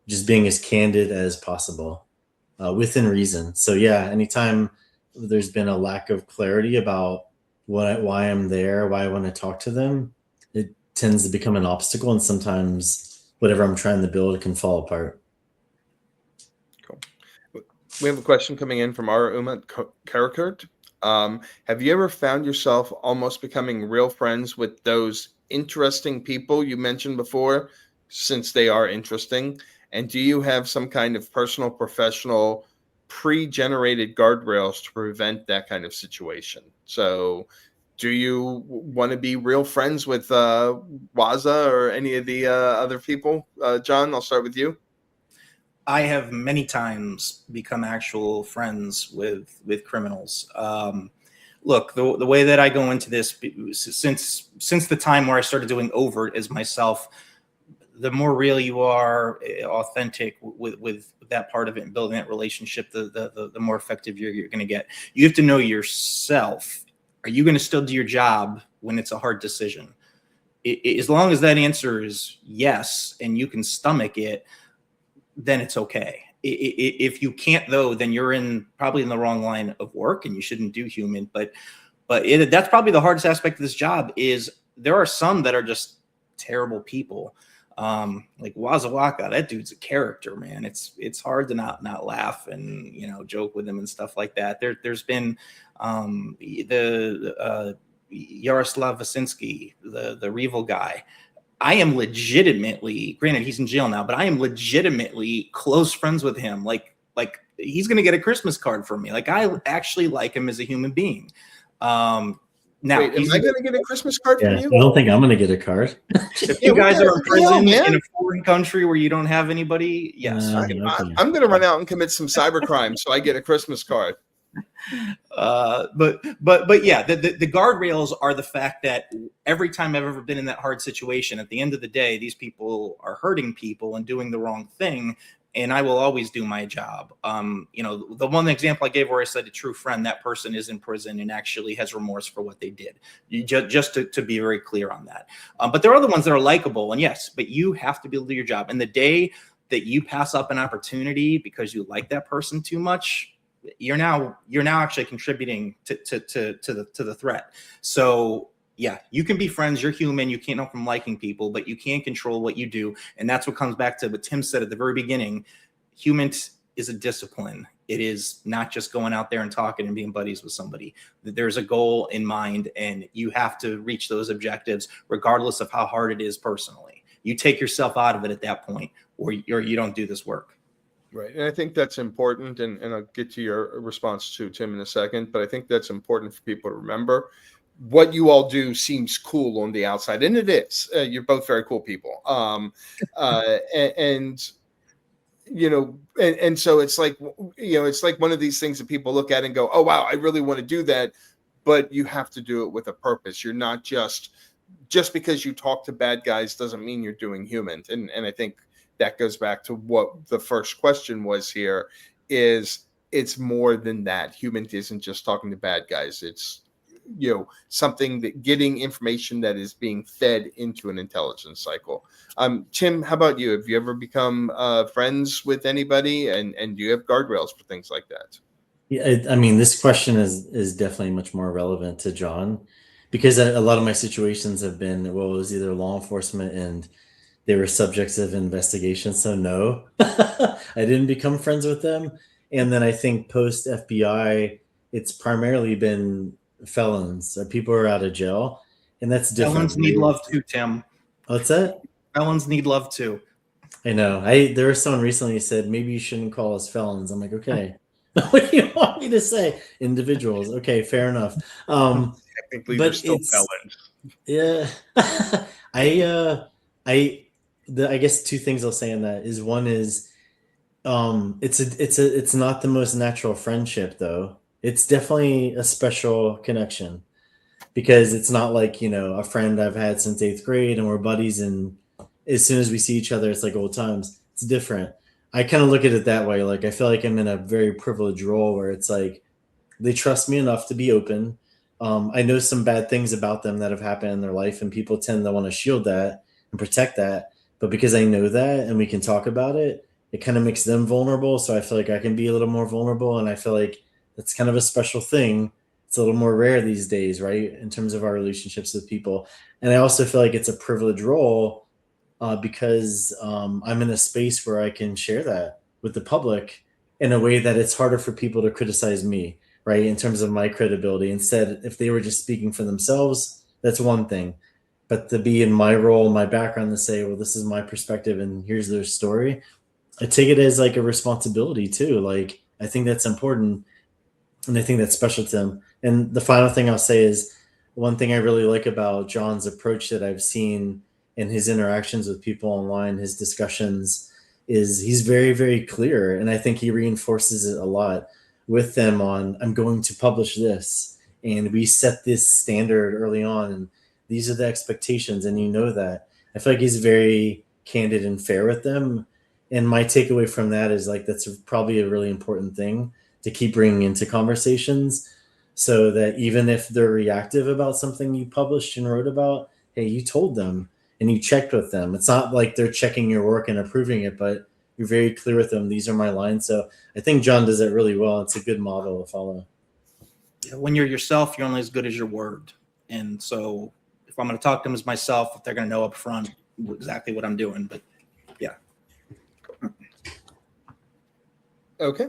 just being as candid as possible within reason. So yeah, anytime there's been a lack of clarity about why I'm there, why I want to talk to them, it tends to become an obstacle, and sometimes whatever I'm trying to build can fall apart. We have a question coming in from our HUMINT Karakurt. Have you ever found yourself almost becoming real friends with those interesting people you mentioned before, since they are interesting? And do you have some kind of personal, professional, pre-generated guardrails to prevent that kind of situation? So do you want to be real friends with Waza or any of the other people? John, I'll start with you. I have many times become actual friends with criminals. Look, the way that I go into this, since the time where I started doing overt as myself, the more real you are, authentic with that part of it and building that relationship, the more effective you're going to get. You have to know yourself. Are you going to still do your job when it's a hard decision? As long as that answer is yes, and you can stomach it, then it's okay. If you can't, though, then you're probably in the wrong line of work, and you shouldn't do HUMINT. But that's probably the hardest aspect of this job. Is there are some that are just terrible people, like Wazawaka. That dude's a character, man. It's hard to not laugh and joke with him and stuff like that. There's been the Yaroslav Vasinski, the Rival guy. I am legitimately, granted he's in jail now, but I am legitimately close friends with him. Like he's going to get a Christmas card from me. Like, I actually like him as a human being. Now, wait, am I going to get a Christmas card from you? I don't think I'm going to get a card. If you guys are in prison in a foreign country where you don't have anybody, yes. I'm going to run out and commit some cybercrime so I get a Christmas card. But yeah, the guardrails are the fact that every time I've ever been in that hard situation, at the end of the day, these people are hurting people and doing the wrong thing, and I will always do my job. The one example I gave where I said a true friend, that person is in prison and actually has remorse for what they did. Just to be very clear on that. But there are other ones that are likable, and yes, but you have to be able to do your job. And the day that you pass up an opportunity because you like that person too much, you're now actually contributing to the threat. So yeah, you can be friends. You're human. You can't know from liking people, but you can control what you do. And that's what comes back to what Tim said at the very beginning. HUMINT is a discipline. It is not just going out there and talking and being buddies with somebody. There's a goal in mind, and you have to reach those objectives regardless of how hard it is personally. You take yourself out of it at that point, or you don't do this work. Right. And I think that's important. And I'll get to your response to Tim in a second. But I think that's important for people to remember. What you all do seems cool on the outside. And it is. You're both very cool people. And so it's like, it's like one of these things that people look at and go, oh, wow, I really want to do that. But you have to do it with a purpose. You're not just just because you talk to bad guys doesn't mean you're doing HUMINT. And I think that goes back to what the first question was here, is it's more than that. HUMINT isn't just talking to bad guys. It's, something that getting information that is being fed into an intelligence cycle. Tim, how about you? Have you ever become friends with anybody, and do you have guardrails for things like that? Yeah, I mean, this question is definitely much more relevant to John, because a lot of my situations have been, well, it was either law enforcement and they were subjects of investigation. So no, I didn't become friends with them. And then I think post FBI, it's primarily been felons, or people who are out of jail, and that's different. Felons need love too, Tim. What's that? Felons need love too. I know. There was someone recently who said, maybe you shouldn't call us felons. I'm like, okay. What do you want me to say? Individuals. Okay, fair enough. Technically, they're still felons. Yeah. I guess two things I'll say on that is, one is, it's not the most natural friendship though. It's definitely a special connection, because it's not like, a friend I've had since 8th grade and we're buddies, and as soon as we see each other, it's like old times. It's different. I kind of look at it that way. Like, I feel like I'm in a very privileged role where it's like they trust me enough to be open. I know some bad things about them that have happened in their life, and people tend to want to shield that and protect that. But because I know that and we can talk about it, it kind of makes them vulnerable. So I feel like I can be a little more vulnerable, and I feel like that's kind of a special thing. It's a little more rare these days, right, in terms of our relationships with people. And I also feel like it's a privileged role, because I'm in a space where I can share that with the public in a way that it's harder for people to criticize me, right, in terms of my credibility. Instead, if they were just speaking for themselves, that's one thing. But to be in my role, my background, to say, well, this is my perspective and here's their story, I take it as like a responsibility too. Like, I think that's important, and I think that's special to him. And the final thing I'll say is, one thing I really like about John's approach that I've seen in his interactions with people online, his discussions, is he's very, very clear. And I think he reinforces it a lot with them on, I'm going to publish this, and we set this standard early on, and these are the expectations, and that. I feel like he's very candid and fair with them. And my takeaway from that is, like, that's probably a really important thing to keep bringing into conversations, so that even if they're reactive about something you published and wrote about, hey, you told them and you checked with them. It's not like they're checking your work and approving it, but you're very clear with them. These are my lines. So I think John does it really well. It's a good model to follow. When you're yourself, you're only as good as your word. And so if I'm going to talk to them as myself, if they're going to know up front exactly what I'm doing. But yeah. Okay.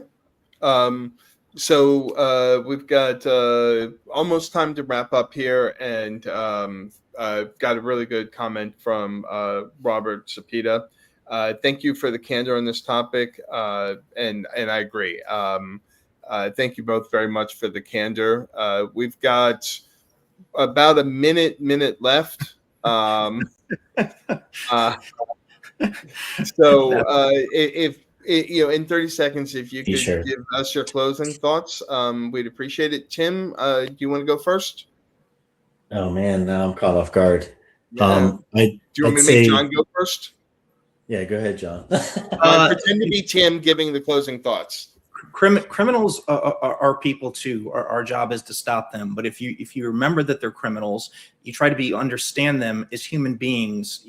So we've got almost time to wrap up here, and got a really good comment from Robert Sapita. Thank you for the candor on this topic, and I agree. Thank you both very much for the candor. We've got about a minute left. So if in 30 seconds, if you could give us your closing thoughts, we'd appreciate it. Tim, do you want to go first? Oh man, now I'm caught off guard. Yeah. Do you want me to make John go first? Yeah, go ahead, John. Pretend to be Tim giving the closing thoughts. Criminals are people too. Our job is to stop them. But if you remember that they're criminals, you try to understand them as human beings.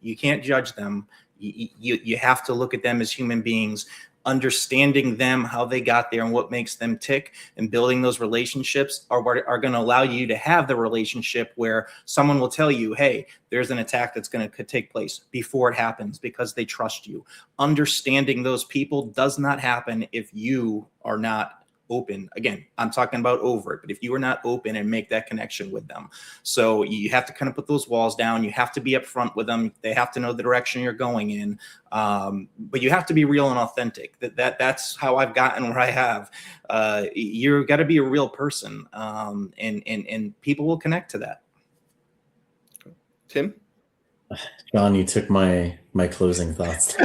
You can't judge them. You have to look at them as human beings, understanding them, how they got there and what makes them tick, and building those relationships are going to allow you to have the relationship where someone will tell you, hey, there's an attack that's going to take place before it happens, because they trust you. Understanding those people does not happen if you are not open. Again, I'm talking about overt, but if you are not open and make that connection with them. So you have to kind of put those walls down. You have to be upfront with them. They have to know the direction you're going in. But you have to be real and authentic. That's how I've gotten where I have. You've got to be a real person, and people will connect to that. Tim? John, you took my closing thoughts.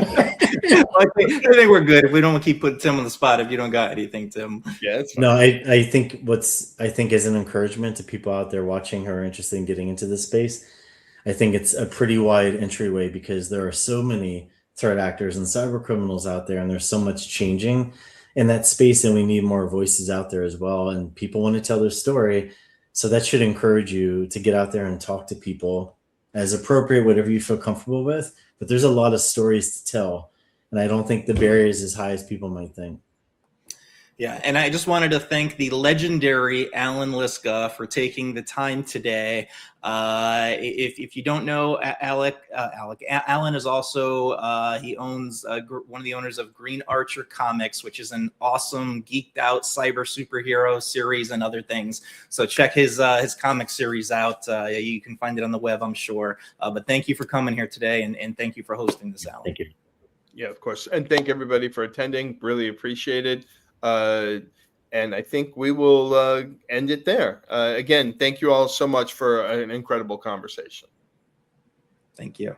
I think we're good. If we don't keep putting Tim on the spot, if you don't got anything, Tim. Yeah, it's fine. No, I think as an encouragement to people out there watching who are interested in getting into this space, I think it's a pretty wide entryway because there are so many threat actors and cyber criminals out there, and there's so much changing in that space, and we need more voices out there as well. And people want to tell their story. So that should encourage you to get out there and talk to people as appropriate, whatever you feel comfortable with. But there's a lot of stories to tell. And I don't think the barrier is as high as people might think. Yeah, and I just wanted to thank the legendary Allan Liska for taking the time today. If you don't know, Allan is also, he owns one of the owners of Green Archer Comics, which is an awesome geeked out cyber superhero series and other things. So check his comic series out. You can find it on the web, I'm sure. But thank you for coming here today, and thank you for hosting this, Allan. Thank you. Yeah, of course. And thank everybody for attending. Really appreciate it. And I think we will end it there. Again, thank you all so much for an incredible conversation. Thank you.